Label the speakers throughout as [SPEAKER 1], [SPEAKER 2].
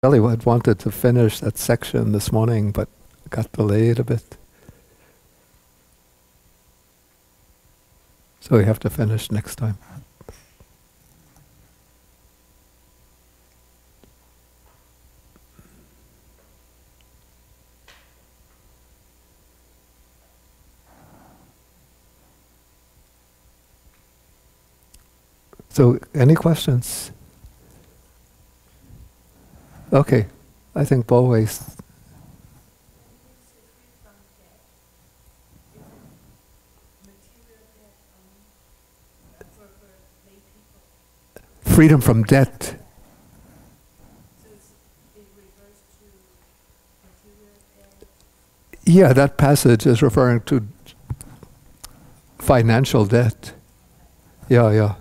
[SPEAKER 1] really had wanted to finish that section this morning, but got delayed a bit. So we have to finish next time. So, any questions? Okay, I think always. Freedom from debt. Yeah, that passage is referring to financial debt. Yeah.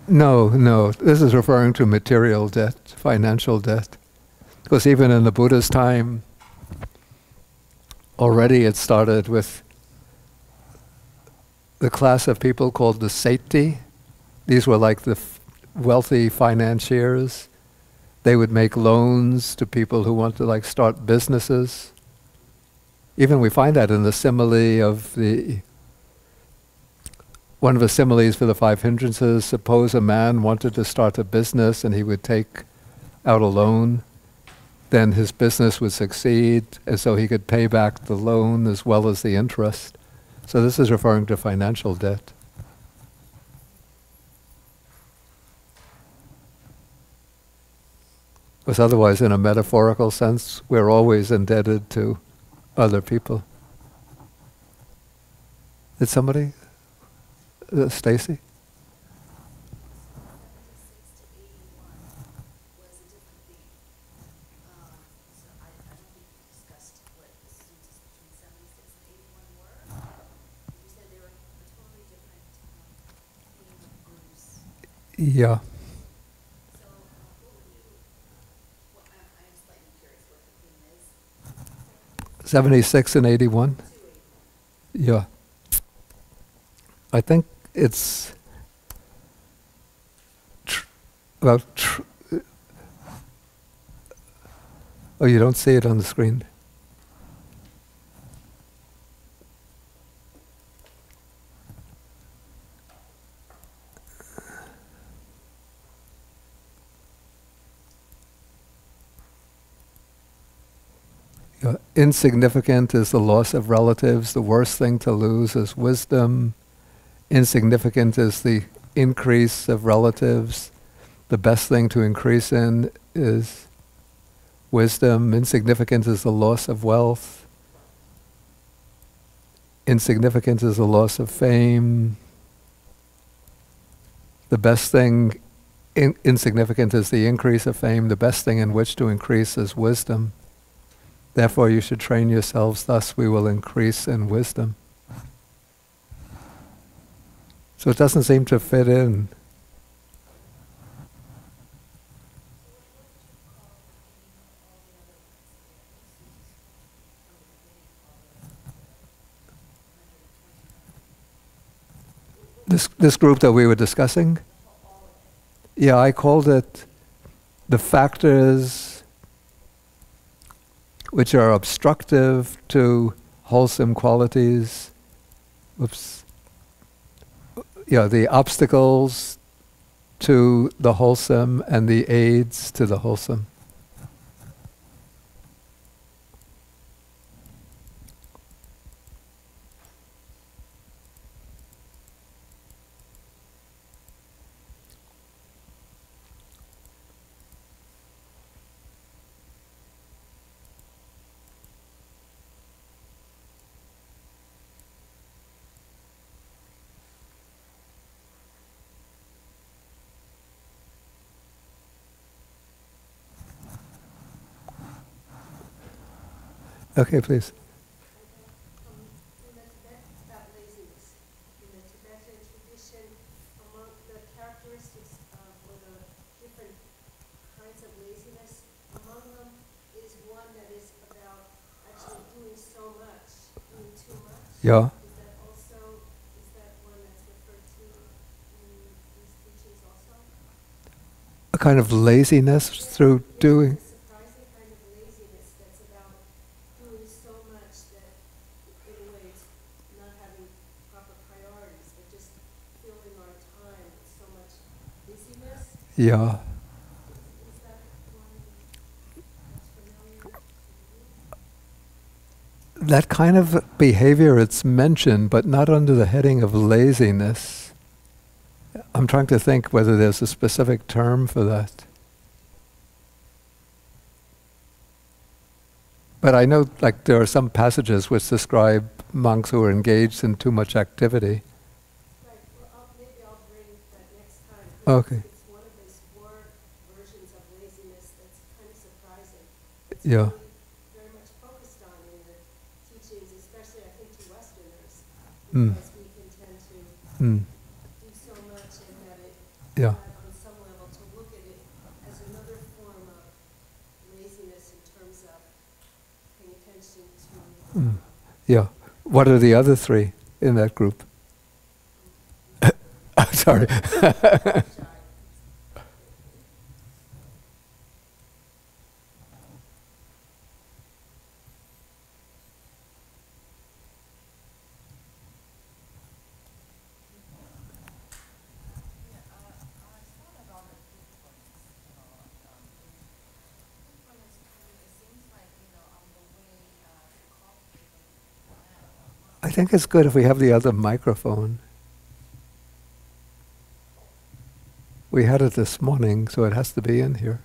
[SPEAKER 1] No, this is referring to material debt, financial debt. Because even in the Buddha's time, already it started with the class of people called the Sati. These were like the wealthy financiers. They would make loans to people who want to start businesses. Even we find that in the simile of one of the similes for the five hindrances. Suppose a man wanted to start a business and he would take out a loan, then his business would succeed, and so he could pay back the loan as well as the interest. So this is referring to financial debt. Because otherwise, in a metaphorical sense, we're always indebted to other people. Did somebody? Stacy? Yeah.
[SPEAKER 2] I'm slightly curious what the theme is.
[SPEAKER 1] 76 and 81? Yeah. I think it's oh, you don't see it on the screen. Insignificant is the loss of relatives. The worst thing to lose is wisdom. Insignificant is the increase of relatives. The best thing to increase in is wisdom. Insignificant is the loss of wealth. Insignificant is the loss of fame. The best thing, insignificant is the increase of fame. The best thing in which to increase is wisdom. Therefore you should train yourselves, thus we will increase in wisdom. So it doesn't seem to fit in. This group that we were discussing? Yeah, I called it the factors which are obstructive to wholesome qualities. Yeah, the obstacles to the wholesome and the aids to the wholesome. Okay, please.
[SPEAKER 3] In the Tibetan tradition, among the characteristics or the different kinds of laziness, among them is one that is about actually doing so much, doing too much.
[SPEAKER 1] Yeah.
[SPEAKER 3] Is that one that's referred to in these
[SPEAKER 1] kind of laziness through doing.
[SPEAKER 3] Surprising kind of laziness that's about doing so much that in a way it's not having proper priorities, but just filling our time with so much busyness.
[SPEAKER 1] Yeah.
[SPEAKER 3] Is that one that's familiar?
[SPEAKER 1] That kind of behavior, it's mentioned, but not under the heading of laziness. I'm trying to think whether there's a specific term for that. But I know, like, there are some passages which describe monks who are engaged in too much activity.
[SPEAKER 3] Right, well, maybe I'll bring that next time.
[SPEAKER 1] Okay.
[SPEAKER 3] It's one of those four versions of laziness that's kind of surprising. It's
[SPEAKER 1] Yeah.
[SPEAKER 3] really very much focused on in the teachings, especially I think to Westerners,
[SPEAKER 1] Mm.
[SPEAKER 3] because we can tend to
[SPEAKER 1] Mm.
[SPEAKER 3] do so much and that it,
[SPEAKER 1] Yeah.
[SPEAKER 3] on some level, to look at it as another form of laziness in terms of paying attention to
[SPEAKER 1] Mm. Yeah. What are the other three in that group? Sorry.
[SPEAKER 3] shy.
[SPEAKER 1] I think it's good if we have the other microphone. We had it this morning, so it has to be in here.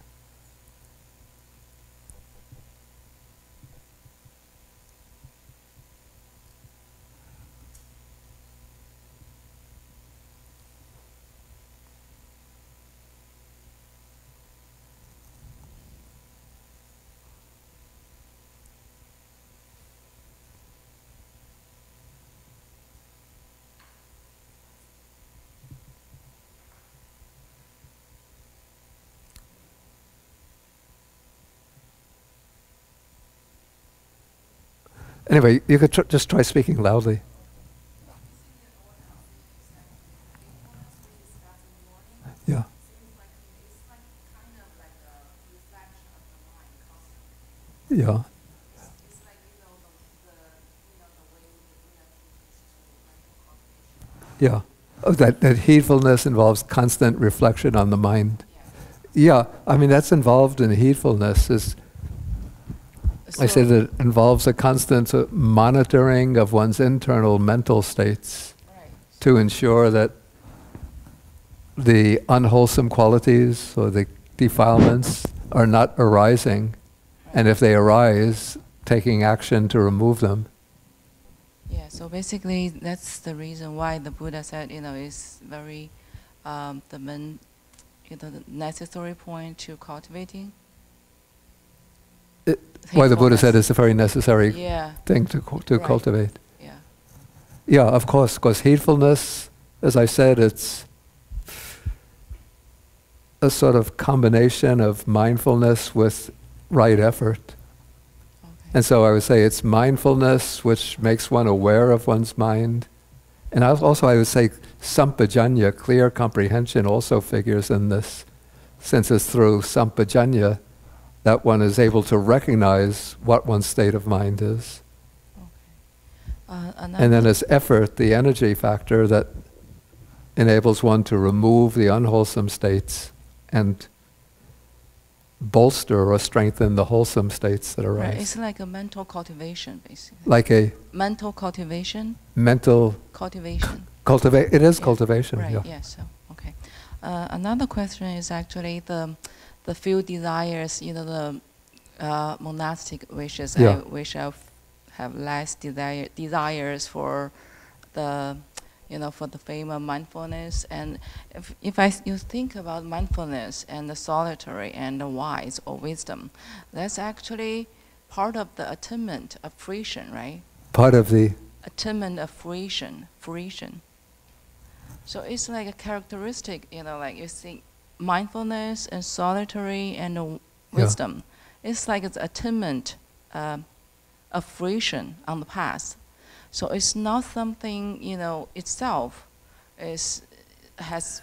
[SPEAKER 1] Anyway, you could just try speaking loudly. Yeah. Yeah. Yeah. Oh, that heedfulness involves constant reflection on the mind. Yeah, I mean, that's involved in heedfulness. I said it involves a constant monitoring of one's internal mental states to ensure that the unwholesome qualities or the defilements are not arising, and if they arise, taking action to remove them.
[SPEAKER 4] Yeah, so basically that's the reason why the Buddha said, it's very the necessary point to cultivating.
[SPEAKER 1] Why the Buddha said it's a very necessary thing to
[SPEAKER 4] Right.
[SPEAKER 1] cultivate.
[SPEAKER 4] Yeah.
[SPEAKER 1] Yeah, of course, because heedfulness, as I said, it's a sort of combination of mindfulness with right effort.
[SPEAKER 4] Okay.
[SPEAKER 1] And so I would say it's mindfulness which makes one aware of one's mind. And also I would say sampajanya, clear comprehension, also figures in this, since it's through sampajanya that one is able to recognize what one's state of mind is.
[SPEAKER 4] Okay.
[SPEAKER 1] And then there's effort, the energy factor that enables one to remove the unwholesome states and bolster or strengthen the wholesome states that arise.
[SPEAKER 4] Right, it's like a mental cultivation, basically.
[SPEAKER 1] Like a
[SPEAKER 4] Mental cultivation.
[SPEAKER 1] mental
[SPEAKER 4] Cultivation.
[SPEAKER 1] cultivate. It is
[SPEAKER 4] Yeah.
[SPEAKER 1] cultivation.
[SPEAKER 4] Right.
[SPEAKER 1] Yeah.
[SPEAKER 4] Yeah. So okay. Another question is actually the few desires. The monastic wishes.
[SPEAKER 1] Yeah.
[SPEAKER 4] I wish I have less desires for the for the fame of mindfulness. And if you think about mindfulness and the solitary and the wise or wisdom, that's actually part of the attainment of fruition, right?
[SPEAKER 1] Part of the
[SPEAKER 4] Attainment of fruition. So it's like a characteristic, like you think mindfulness and solitary and wisdom. It's like it's attainment of fruition on the path. So it's not something, itself has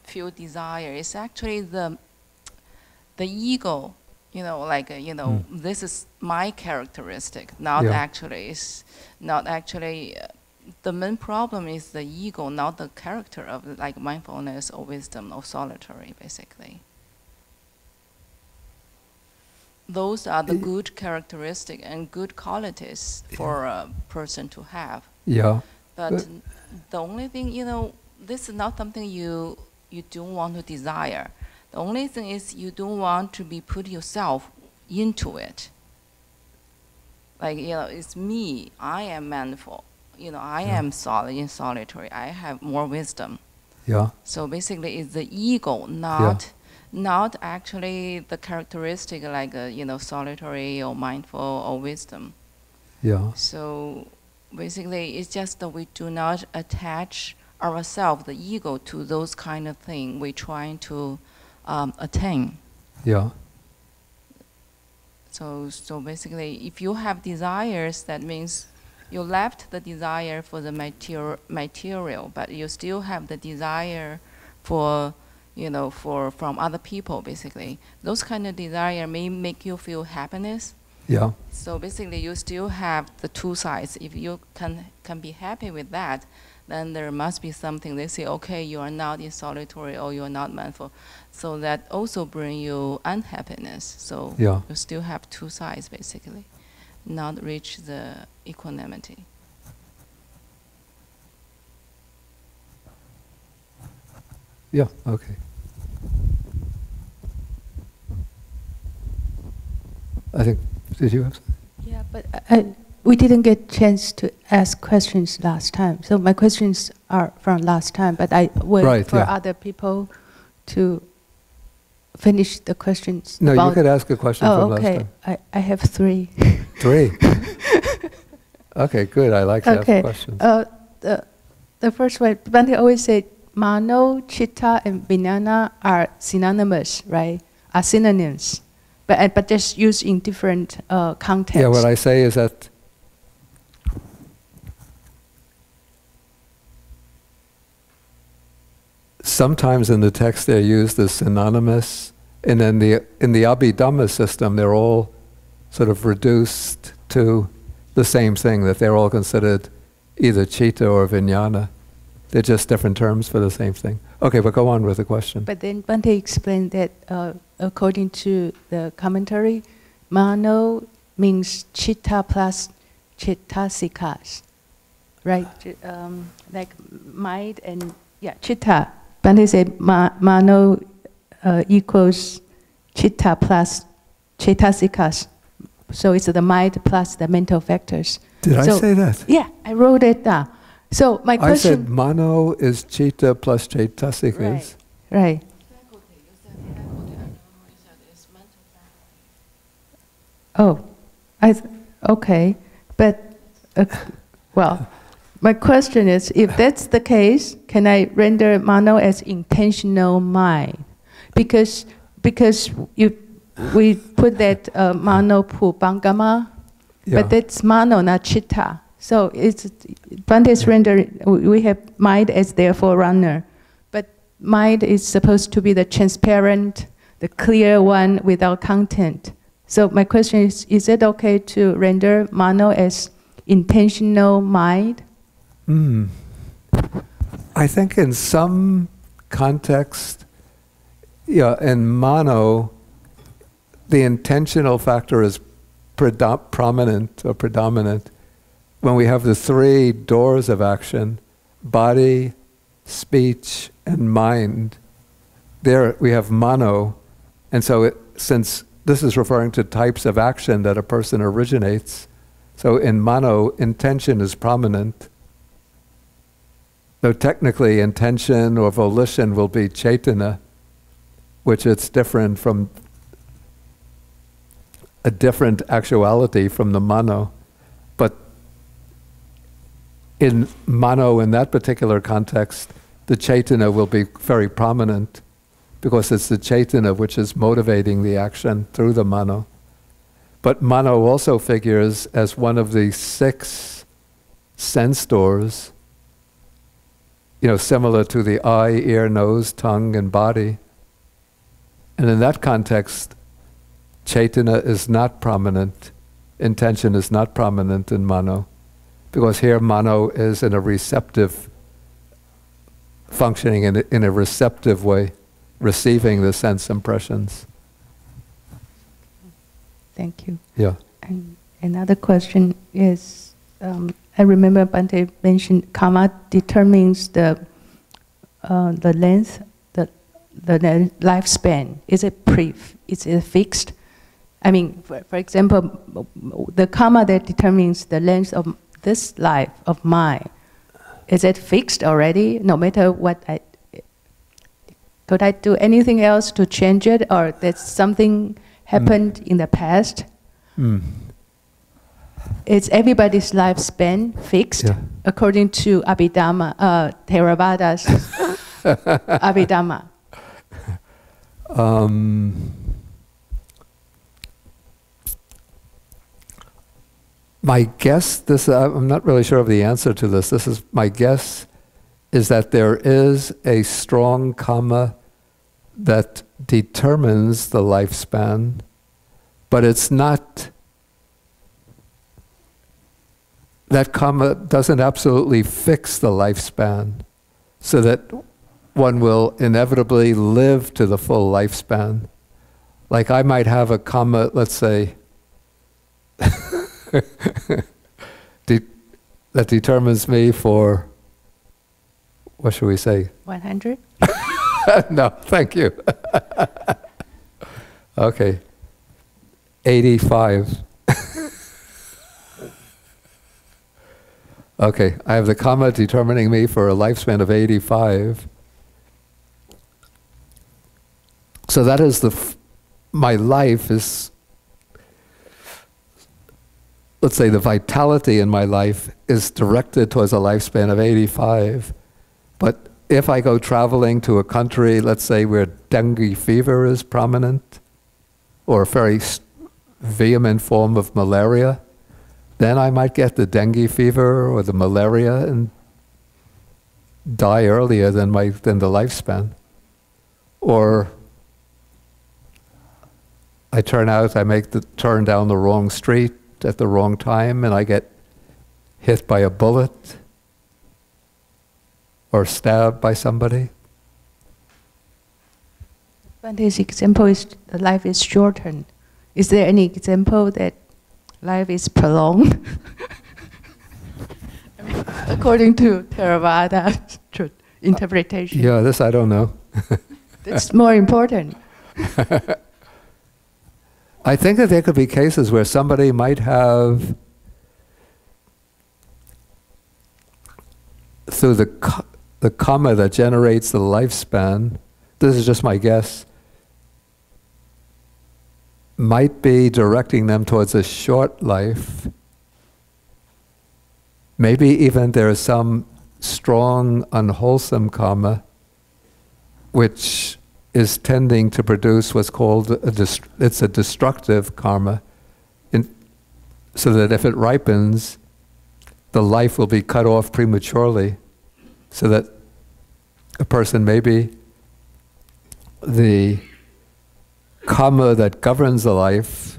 [SPEAKER 4] few desire. It's actually the the ego, this is my characteristic, not
[SPEAKER 1] Yeah.
[SPEAKER 4] actually, the main problem is the ego, not the character of like mindfulness or wisdom or solitary, basically. Those are the good characteristics and good qualities for a person to have.
[SPEAKER 1] Yeah.
[SPEAKER 4] But the only thing, this is not something you don't want to desire. The only thing is you don't want to be put yourself into it. Like, it's me, I am mindful, I am solitary, I have more wisdom.
[SPEAKER 1] Yeah.
[SPEAKER 4] So basically it's the ego, not actually the characteristic like, solitary or mindful or wisdom.
[SPEAKER 1] Yeah.
[SPEAKER 4] So basically it's just that we do not attach ourselves, the ego, to those kind of things we're trying to attain.
[SPEAKER 1] Yeah.
[SPEAKER 4] So basically, if you have desires, that means you left the desire for the material, but you still have the desire for, from other people, basically. Those kind of desire may make you feel happiness.
[SPEAKER 1] Yeah.
[SPEAKER 4] So basically, you still have the two sides. If you can be happy with that, then there must be something. They say, okay, you are not in solitary or you are not mindful. So that also bring you unhappiness. So
[SPEAKER 1] Yeah.
[SPEAKER 4] you still have two sides, basically, not reach the equanimity.
[SPEAKER 1] Yeah. Okay. I think, did you have something?
[SPEAKER 3] Yeah, but we didn't get chance to ask questions last time. So my questions are from last time, but I wait for other people to finish the questions.
[SPEAKER 1] No, you could ask a question from last time.
[SPEAKER 3] Okay, I have three.
[SPEAKER 1] Three? Okay, good. I like to ask questions.
[SPEAKER 3] The first one, Bhante always said, mano, chitta, and vijnana are synonymous, right? Are synonyms, but just used in different contexts.
[SPEAKER 1] Yeah, what I say is that sometimes in the text they're used as synonymous, and then in the Abhidhamma system they're all sort of reduced to the same thing, that they're all considered either citta or vijnana. They're just different terms for the same thing. Okay, but go on with the question.
[SPEAKER 3] But then Bhante explained that according to the commentary, mano means chitta plus chittasikas, right? Like mind and chitta. Bhante said mano equals chitta plus chittasikas. So it's the mind plus the mental factors.
[SPEAKER 1] Did I say that?
[SPEAKER 3] Yeah, I wrote it down. So my question...
[SPEAKER 1] I said mano is citta plus chaitasikas.
[SPEAKER 3] Right. Oh, okay. But, well, my question is, if that's the case, can I render mano as intentional mind? Because we put that mano pubangama, but that's mano, not chitta. So it's Bhante's render, we have mind as their forerunner, but mind is supposed to be the transparent, the clear one without content. So my question is it okay to render mano as intentional mind?
[SPEAKER 1] I think in some context, in mano, the intentional factor is prominent or predominant. When we have the three doors of action, body, speech, and mind, there we have mano. And so since this is referring to types of action that a person originates, so in mano, intention is prominent. Though technically intention or volition will be chaitana, which it's different from a different actuality from the mano. But in mano, in that particular context, the chaitana will be very prominent because it's the chaitana which is motivating the action through the mano. But mano also figures as one of the 6 sense doors, similar to the eye, ear, nose, tongue, and body. And in that context, Chaitana is not prominent, intention is not prominent in Mano, because here Mano is in a receptive, functioning in a receptive way, receiving the sense impressions.
[SPEAKER 5] Thank you.
[SPEAKER 1] Yeah.
[SPEAKER 5] And another question is, I remember Bhante mentioned karma determines the length, the lifespan. Is it fixed? I mean, for example, the karma that determines the length of this life of mine, is it fixed already? No matter what could I do anything else to change it, or that something happened in the past? Is everybody's lifespan fixed according to Abhidhamma, Theravada's Abhidhamma?
[SPEAKER 1] My guess, I'm not really sure of the answer to this. This is my guess, is that there is a strong karma that determines the lifespan, but it's not. That karma doesn't absolutely fix the lifespan, so that one will inevitably live to the full lifespan. Like I might have a karma, let's say, that determines me for, what should we say?
[SPEAKER 5] 100?
[SPEAKER 1] No, thank you. Okay. 85. Okay, I have the karma determining me for a lifespan of 85. So that is my life is, let's say the vitality in my life is directed towards a lifespan of 85. But if I go traveling to a country, let's say where dengue fever is prominent, or a very vehement form of malaria, then I might get the dengue fever or the malaria and die earlier than the lifespan. Or I turn down the wrong street at the wrong time and I get hit by a bullet or stabbed by somebody.
[SPEAKER 5] But his example is life is shortened. Is there any example that life is prolonged? According to Theravada interpretation.
[SPEAKER 1] Yeah, this I don't know.
[SPEAKER 5] That's more important.
[SPEAKER 1] I think that there could be cases where somebody might have, through the karma that generates the lifespan, this is just my guess, might be directing them towards a short life. Maybe even there is some strong, unwholesome karma which is tending to produce what's called it's a destructive karma, so that if it ripens, the life will be cut off prematurely, so that a person maybe the karma that governs the life,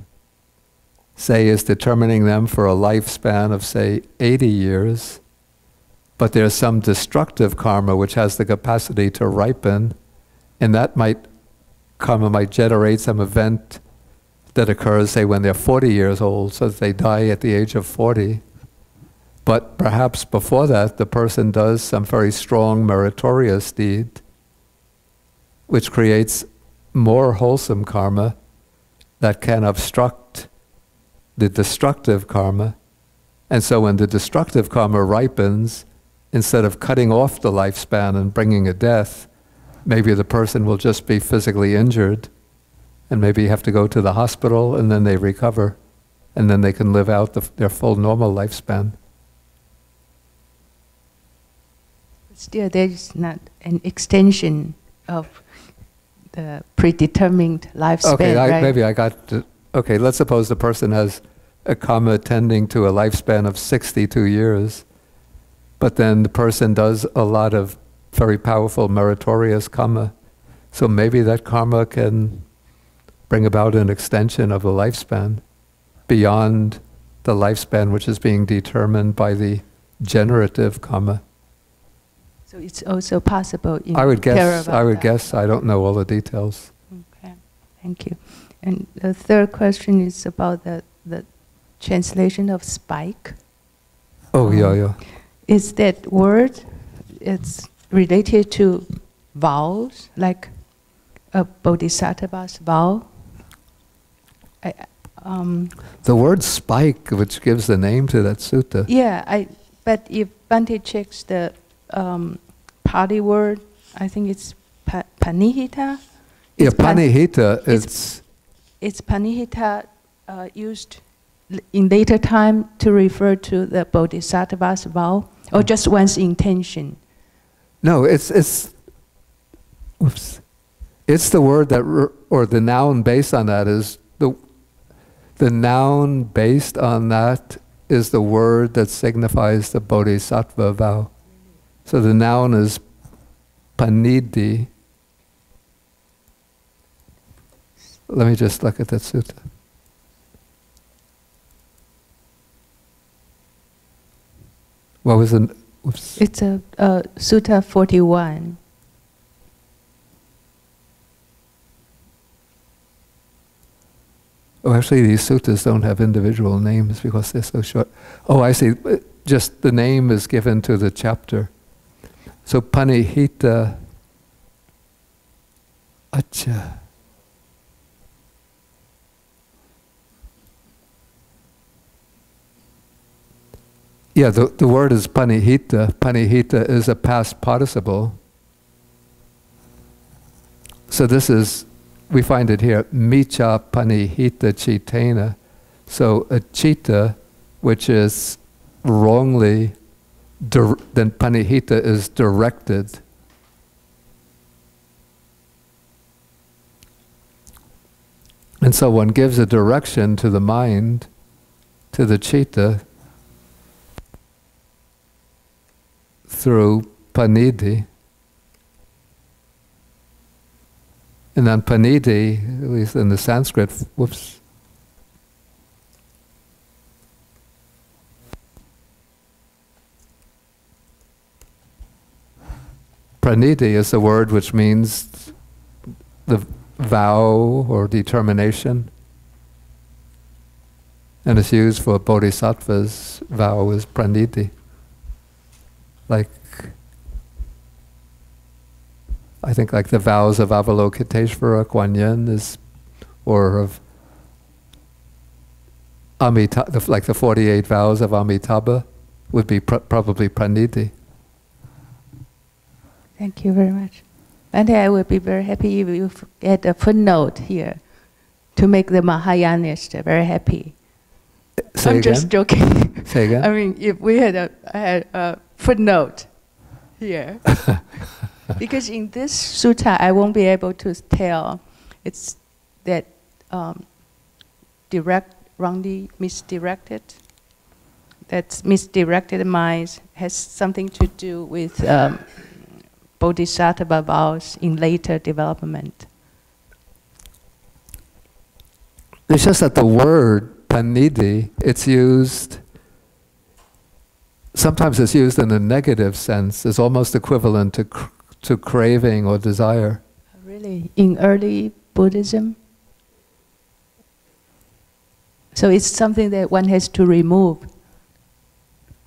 [SPEAKER 1] say, is determining them for a lifespan of, say, 80 years, but there's some destructive karma which has the capacity to ripen, and that karma might generate some event that occurs, say, when they're 40 years old, so that they die at the age of 40. But perhaps before that, the person does some very strong meritorious deed, which creates more wholesome karma that can obstruct the destructive karma. And so when the destructive karma ripens, instead of cutting off the lifespan and bringing a death, maybe the person will just be physically injured and maybe have to go to the hospital, and then they recover, and then they can live out their full normal lifespan.
[SPEAKER 5] Still, there is not an extension of the predetermined lifespan,
[SPEAKER 1] okay,
[SPEAKER 5] right?
[SPEAKER 1] Maybe I got okay, let's suppose the person has a karma tending to a lifespan of 62 years, but then the person does a lot of very powerful meritorious karma. So maybe that karma can bring about an extension of the lifespan beyond the lifespan which is being determined by the generative karma.
[SPEAKER 5] So it's also possible in
[SPEAKER 1] I would guess. I would
[SPEAKER 5] Theravada.
[SPEAKER 1] guess. I don't know all the details.
[SPEAKER 5] Okay, thank you. And the third question is about the translation of spike.
[SPEAKER 1] Oh, yeah.
[SPEAKER 5] Is that word, it's related to vows, like a bodhisattva's vow?
[SPEAKER 1] The word spike, which gives the name to that sutta.
[SPEAKER 5] Yeah, but if Bhante checks the Pali word, I think it's panihita.
[SPEAKER 1] Yeah,
[SPEAKER 5] It's
[SPEAKER 1] panihita,
[SPEAKER 5] It's panihita used in later time to refer to the bodhisattva's vow, or just one's intention?
[SPEAKER 1] No, it's the word that, or the noun based on that is, the noun based on that is the word that signifies the bodhisattva vow. So the noun is panidhi. Let me just look at that sutta. What was the... Oops.
[SPEAKER 5] It's a Sutta 41.
[SPEAKER 1] Oh, actually, these suttas don't have individual names because they're so short. Oh, I see. Just the name is given to the chapter. So, panihita... Acha. Yeah, the word is panihita. Panihita is a past participle. So this is, we find it here, micha panihita chitena. So a chitta, which is wrongly, then panihita is directed. And so one gives a direction to the mind, to the citta, through panidhi. And then panidhi, at least in the Sanskrit, whoops. Pranidhi is a word which means the vow or determination. And it's used for bodhisattva's vow is pranidhi. Like, I think like the vows of Avalokiteshvara, Kuan Yin is, or of Amitabha, like the 48 vows of Amitabha would be probably pranidhi.
[SPEAKER 5] Thank you very much. And I would be very happy if you get a footnote here to make the Mahayanist very happy.
[SPEAKER 1] Say
[SPEAKER 5] I'm
[SPEAKER 1] again?
[SPEAKER 5] just joking.
[SPEAKER 1] Say again?
[SPEAKER 5] I mean, if we had a footnote here, because in this sutta I won't be able to tell it's that wrongly misdirected. That misdirected mind has something to do with bodhisattva vows in later development.
[SPEAKER 1] It's just that the word panidhi, it's used, sometimes it's used in a negative sense. It's almost equivalent to craving or desire.
[SPEAKER 5] Really? In early Buddhism? So it's something that one has to remove.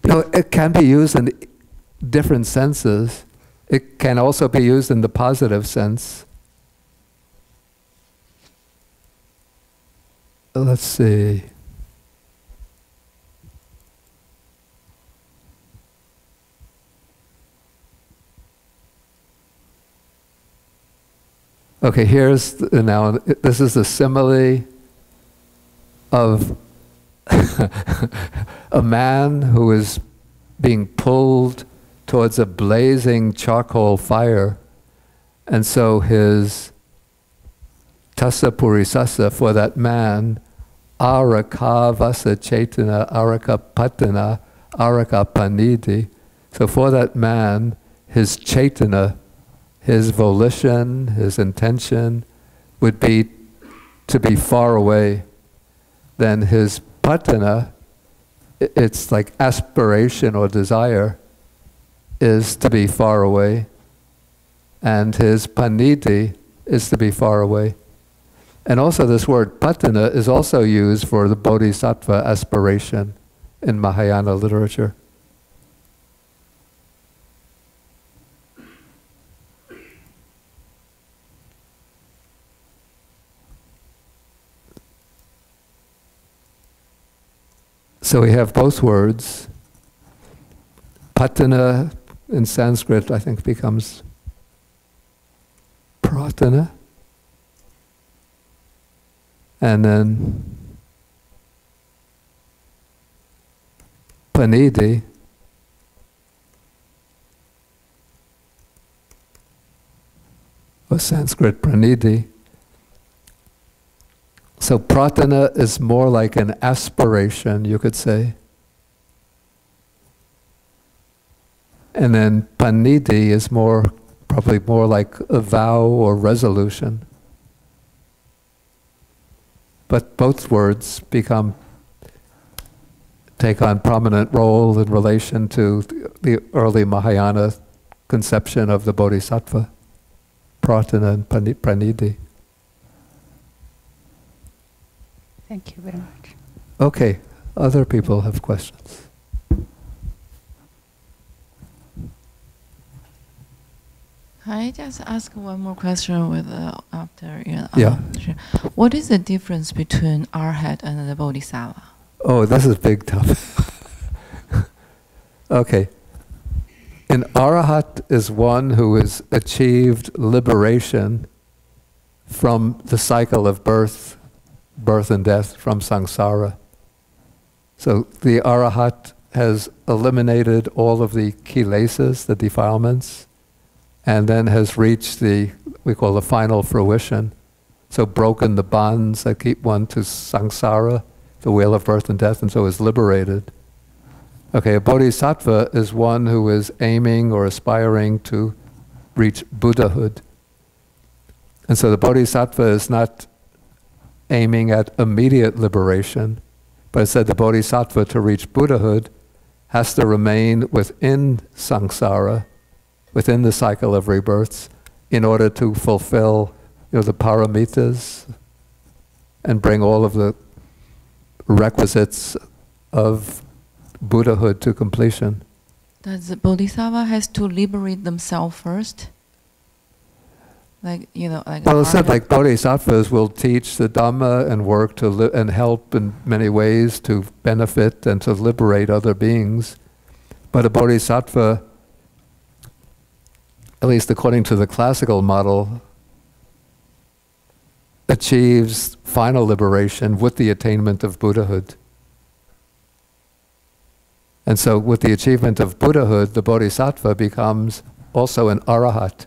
[SPEAKER 1] No, it can be used in different senses. It can also be used in the positive sense. Let's see. Okay, here's the noun. This is the simile of a man who is being pulled towards a blazing charcoal fire, and so his tassa purisasa for that man, araka vasa chetana, araka patana, araka panidhi. So for that man, his chetana, his volition, his intention would be to be far away, then his patana, it's like aspiration or desire, is to be far away, and his paniti is to be far away. And also this word patana is also used for the bodhisattva aspiration in Mahayana literature. So we have both words. Patana in Sanskrit, I think, becomes pratana. And then panidi or Sanskrit pranidhi. So pratana is more like an aspiration, you could say. And then panidhi is probably more like a vow or resolution. But both words take on prominent role in relation to the early Mahayana conception of the bodhisattva, pratana and pranidhi.
[SPEAKER 5] Thank you very much.
[SPEAKER 1] Okay, other people have questions.
[SPEAKER 4] Can I just ask one more question after?
[SPEAKER 1] Yeah.
[SPEAKER 4] What is the difference between arhat and the bodhisattva?
[SPEAKER 1] Oh, this is big topic. Okay. An arahat is one who has achieved liberation from the cycle of birth and death, from samsara. So the arahat has eliminated all of the kilesas, the defilements, and then has reached we call the final fruition. So broken the bonds that keep one to samsara, the wheel of birth and death, and so is liberated. Okay, a bodhisattva is one who is aiming or aspiring to reach Buddhahood. And so the bodhisattva is not aiming at immediate liberation, but instead the bodhisattva, to reach Buddhahood, has to remain within samsara, within the cycle of rebirths, in order to fulfill the paramitas and bring all of the requisites of Buddhahood to completion.
[SPEAKER 4] Does the bodhisattva has to liberate themselves first? Well,
[SPEAKER 1] it's said like bodhisattvas will teach the Dhamma and work to and help in many ways to benefit and to liberate other beings. But a bodhisattva, at least according to the classical model, achieves final liberation with the attainment of Buddhahood. And so with the achievement of Buddhahood, the bodhisattva becomes also an arahat.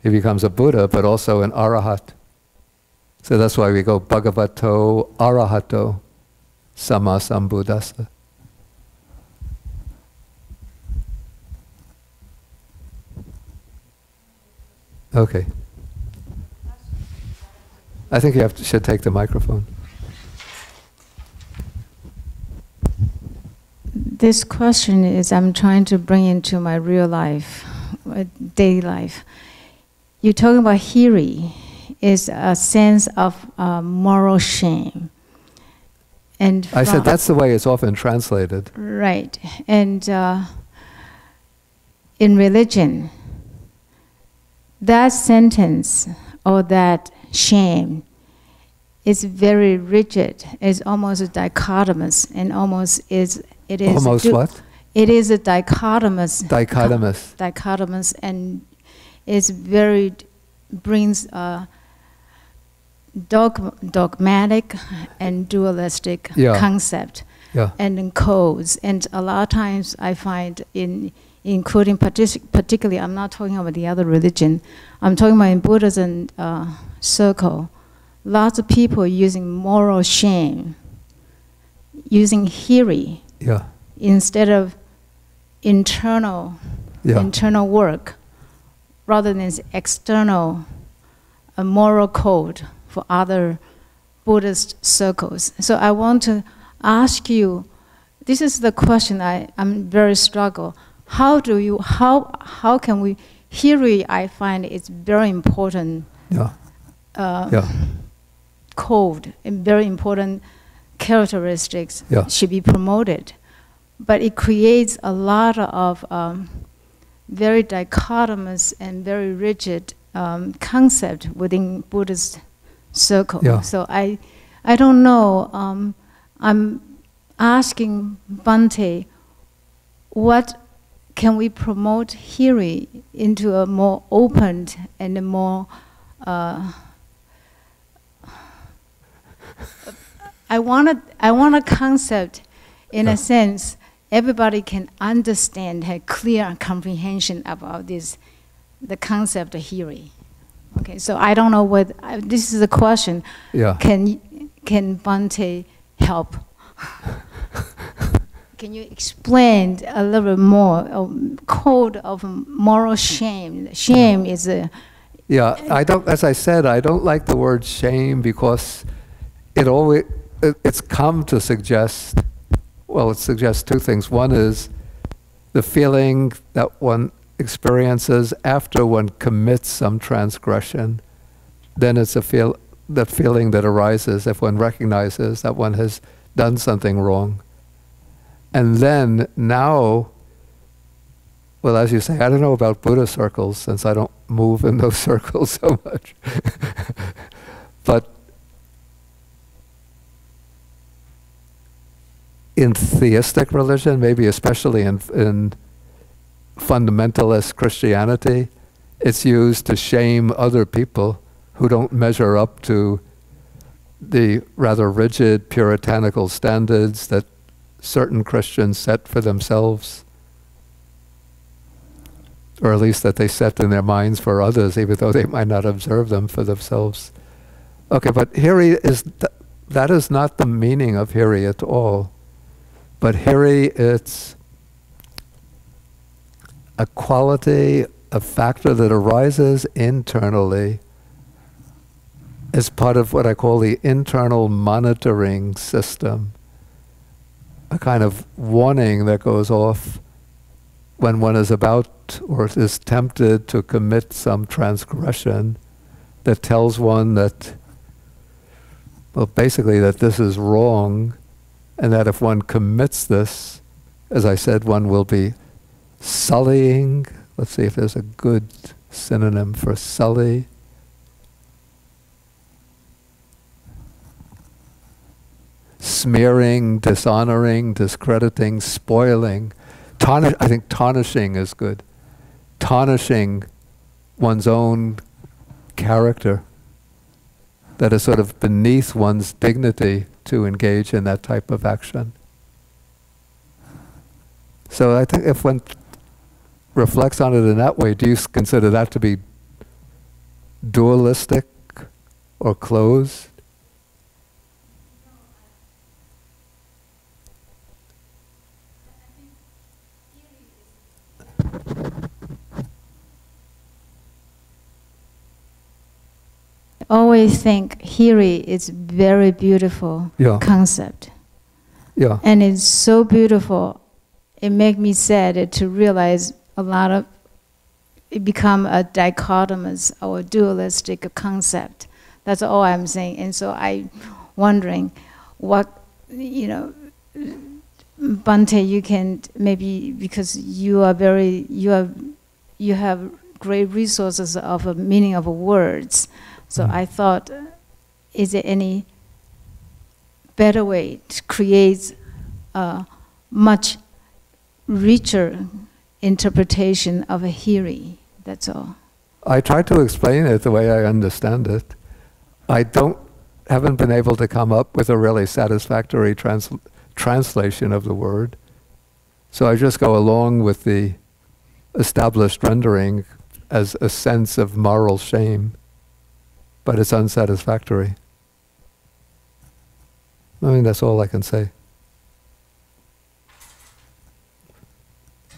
[SPEAKER 1] He becomes a Buddha, but also an arahat. So that's why we go Bhagavato Arahato Sama Sambuddhassa. Okay. I think you should take the microphone.
[SPEAKER 3] This question is I'm trying to bring into my real life, daily life. You're talking about hiri is a sense of moral shame. And
[SPEAKER 1] I said that's the way it's often translated.
[SPEAKER 3] Right. And in religion, that sentence or that shame is very rigid. It's almost dichotomous, and it is
[SPEAKER 1] almost what?
[SPEAKER 3] It is a dichotomous.
[SPEAKER 1] Dichotomous,
[SPEAKER 3] and it's brings a dogmatic and dualistic concept and in codes. And a lot of times I find including particularly, I'm not talking about the other religion, I'm talking about in Buddhism circle, lots of people using moral shame, using hiri instead of internal work, rather than external moral code
[SPEAKER 6] for other Buddhist circles. So I want to ask you, this is the question I'm very struggle. How can we, Hiri, I find it's very important code and very important characteristics should be promoted. But it creates a lot of very dichotomous and very rigid concept within Buddhist circle.
[SPEAKER 1] Yeah.
[SPEAKER 6] So I don't know. I'm asking Bhante, what can we promote Hiri into a more open and a more I want a concept in a sense everybody can understand, have clear comprehension about this, the concept of Hiri. Okay, so I don't know what this is a question.
[SPEAKER 1] Yeah.
[SPEAKER 6] Can Bhante help? Can you explain a little bit more? Code of moral shame. Shame is a.
[SPEAKER 1] Yeah, I don't. As I said, I don't like the word shame because it's come to suggest. Well, it suggests two things. One is the feeling that one experiences after one commits some transgression. Then it's the feeling that arises if one recognizes that one has done something wrong. And then now, well, as you say, I don't know about Buddha circles since I don't move in those circles so much. But in theistic religion, maybe especially in fundamentalist Christianity, it's used to shame other people who don't measure up to the rather rigid puritanical standards that certain Christians set for themselves, or at least that they set in their minds for others, even though they might not observe them for themselves. Okay, but Hiri that is not the meaning of Hiri at all. But Hiri, it's a quality, a factor that arises internally as part of what I call the internal monitoring system. A kind of warning that goes off when one is about or is tempted to commit some transgression that tells one that, well, basically that this is wrong, and that if one commits this, as I said, one will be sullying. Let's see if there's a good synonym for sully. Smearing, dishonoring, discrediting, spoiling. I think tarnishing is good. Tarnishing one's own character. That is sort of beneath one's dignity to engage in that type of action. So I think if one reflects on it in that way, do you consider that to be dualistic or closed?
[SPEAKER 6] Always think Hiri is very beautiful concept.
[SPEAKER 1] Yeah.
[SPEAKER 6] And it's so beautiful, it makes me sad to realize a lot of it become a dichotomous or dualistic concept. That's all I'm saying. And so I'm wondering what, Bhante, you can maybe, because you have great resources of a meaning of words. So I thought, is there any better way to create a much richer interpretation of a Hiri? That's all.
[SPEAKER 1] I tried to explain it the way I understand it. I haven't been able to come up with a really satisfactory translation of the word. So I just go along with the established rendering as a sense of moral shame. But it's unsatisfactory. I mean, that's all I can say.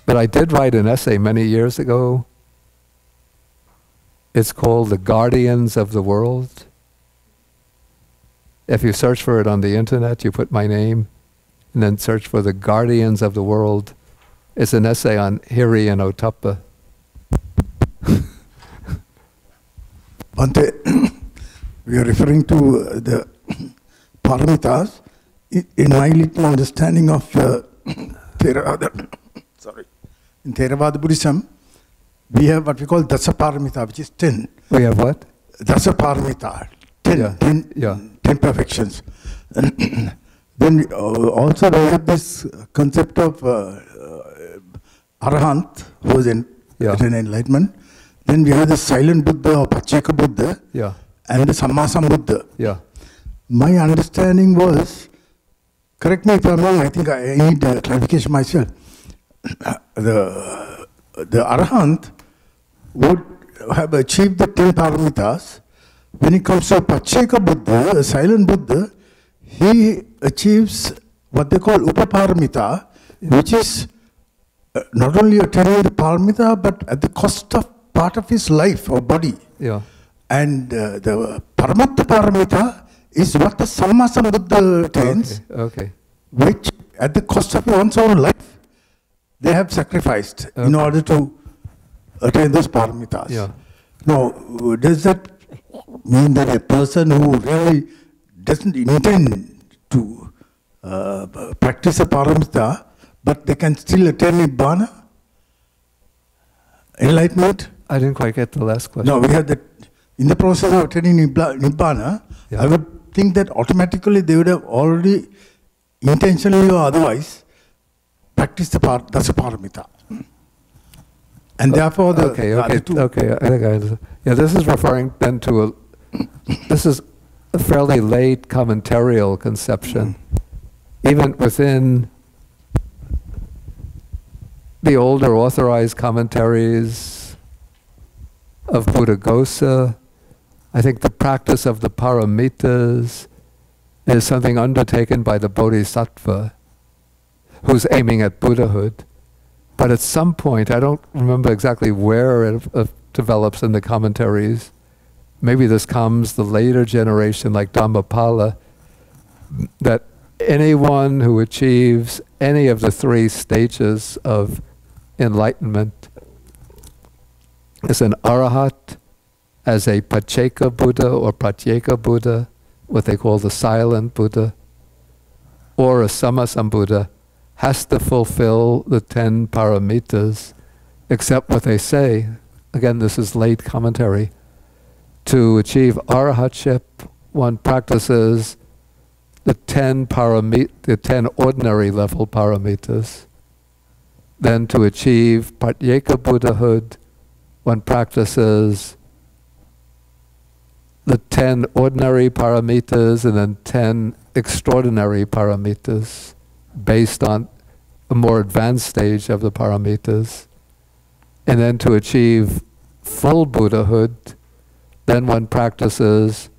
[SPEAKER 1] But I did write an essay many years ago. It's called The Guardians of the World. If you search for it on the internet, you put my name, and then search for the Guardians of the World. It's an essay on Hiri and Ottappa.
[SPEAKER 7] Bhante, we are referring to the paramitas. In my little understanding of Theravada, in Theravada Buddhism, we have what we call Dasa Paramita, which is 10.
[SPEAKER 1] We have what?
[SPEAKER 7] Dasa Paramita, 10,
[SPEAKER 1] Yeah.
[SPEAKER 7] 10,
[SPEAKER 1] Yeah.
[SPEAKER 7] 10 perfections. Then also we have this concept of Arahant, who is at an enlightenment. Then we have the silent Buddha or Pacceka Buddha,
[SPEAKER 1] Yeah.
[SPEAKER 7] and the Sammasambuddha.
[SPEAKER 1] Yeah.
[SPEAKER 7] My understanding was, correct me if I'm wrong, I think I need clarification myself. The Arahant would have achieved the 10 paramitas. When it comes to Pacceka Buddha, a silent Buddha, he achieves what they call Upaparamita, which is not only attaining the paramita, but at the cost of part of his life or body.
[SPEAKER 1] Yeah.
[SPEAKER 7] And the Paramatta Paramita is what the Sammasambuddha attains,
[SPEAKER 1] Okay.
[SPEAKER 7] which at the cost of one's own life, they have sacrificed in order to attain those paramitas.
[SPEAKER 1] Yeah.
[SPEAKER 7] Now, does that mean that a person who really doesn't intend to practice a paramita, but they can still attain Nibbana? Enlightenment?
[SPEAKER 1] I didn't quite get the last question.
[SPEAKER 7] No, we have that in the process of attaining Nibbana,
[SPEAKER 1] Yeah.
[SPEAKER 7] I would think that automatically they would have already, intentionally or otherwise, practiced the Dasa Paramita. And therefore the other two.
[SPEAKER 1] Okay, I think I understand. Yeah, this is referring then to this is a fairly late commentarial conception. Even within the older authorized commentaries of Buddhaghosa, I think the practice of the paramitas is something undertaken by the bodhisattva who's aiming at Buddhahood. But at some point, I don't remember exactly where it develops in the commentaries. Maybe this comes the later generation, like Dhammapala, that anyone who achieves any of the 3 stages of enlightenment is an arahat, as a Pacceka Buddha or Pratyeka Buddha, what they call the silent Buddha, or a Sammasambuddha, has to fulfill the 10 paramitas, except what they say, again this is late commentary, to achieve arahatship one practices the 10 ordinary level paramitas. Then to achieve Pratyeka Buddhahood, one practices the 10 ordinary paramitas and then 10 extraordinary paramitas, based on a more advanced stage of the paramitas. And then to achieve full Buddhahood, then one practices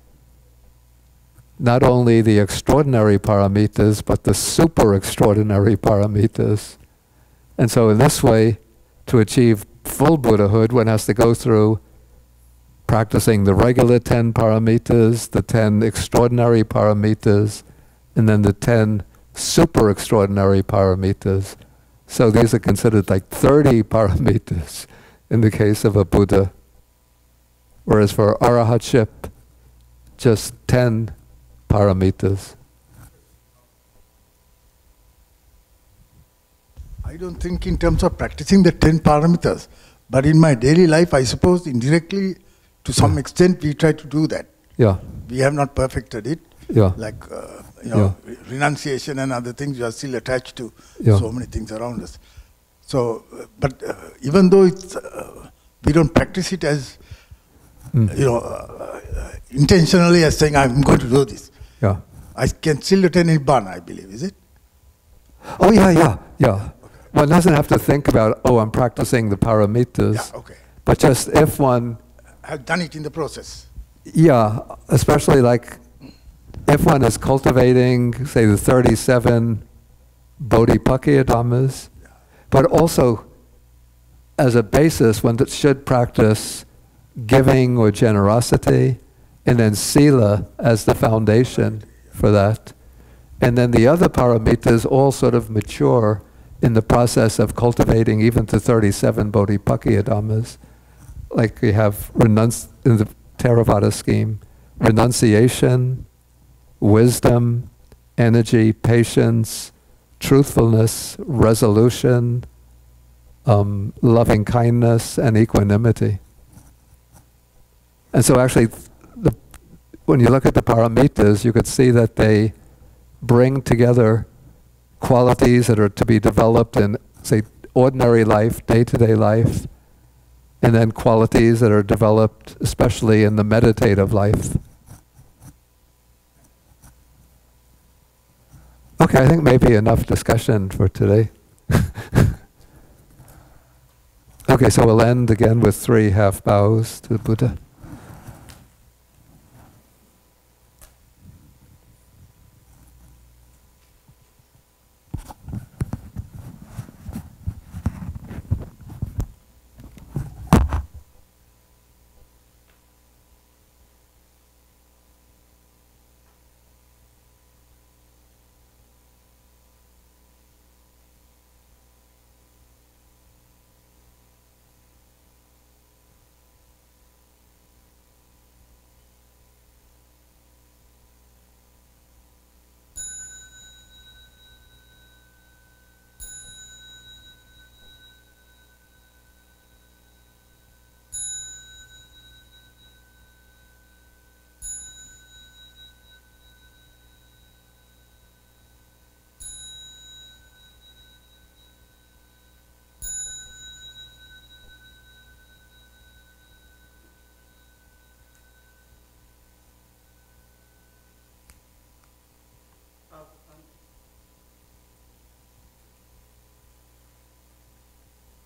[SPEAKER 1] not only the extraordinary paramitas, but the super extraordinary paramitas. And so in this way, to achieve full Buddhahood, one has to go through practicing the regular 10 paramitas, the 10 extraordinary paramitas, and then the 10 super extraordinary paramitas. So these are considered like 30 paramitas in the case of a Buddha. Whereas for arahatship, just 10 paramitas.
[SPEAKER 7] I don't think in terms of practicing the 10 paramitas, but in my daily life, I suppose indirectly, to some extent, we try to do that.
[SPEAKER 1] Yeah.
[SPEAKER 7] We have not perfected it.
[SPEAKER 1] Yeah.
[SPEAKER 7] Like, renunciation and other things, we are still attached to so many things around us. So, but even though it's, we don't practice it as, intentionally as saying, I'm going to do this.
[SPEAKER 1] Yeah.
[SPEAKER 7] I can still attain Nibbana, I believe, is it?
[SPEAKER 1] Oh yeah. One doesn't have to think about, I'm practicing the paramitas.
[SPEAKER 7] Yeah, okay.
[SPEAKER 1] But just if one
[SPEAKER 7] Have done it in the process.
[SPEAKER 1] Yeah, especially like if one is cultivating, say, the 37 Bodhipakkhya Dhammas, but also as a basis, one should practice giving or generosity, and then sila as the foundation. for that. And then the other paramitas all sort of mature in the process of cultivating even to 37 bodhipakkhya dhammas. Like we have in the Theravada scheme, renunciation, wisdom, energy, patience, truthfulness, resolution, loving kindness, and equanimity. And so actually, when you look at the paramitas, you could see that they bring together qualities that are to be developed in, say, ordinary life, day-to-day life, and then qualities that are developed especially in the meditative life. Okay, I think maybe enough discussion for today. Okay, so we'll end again with 3 half bows to the Buddha.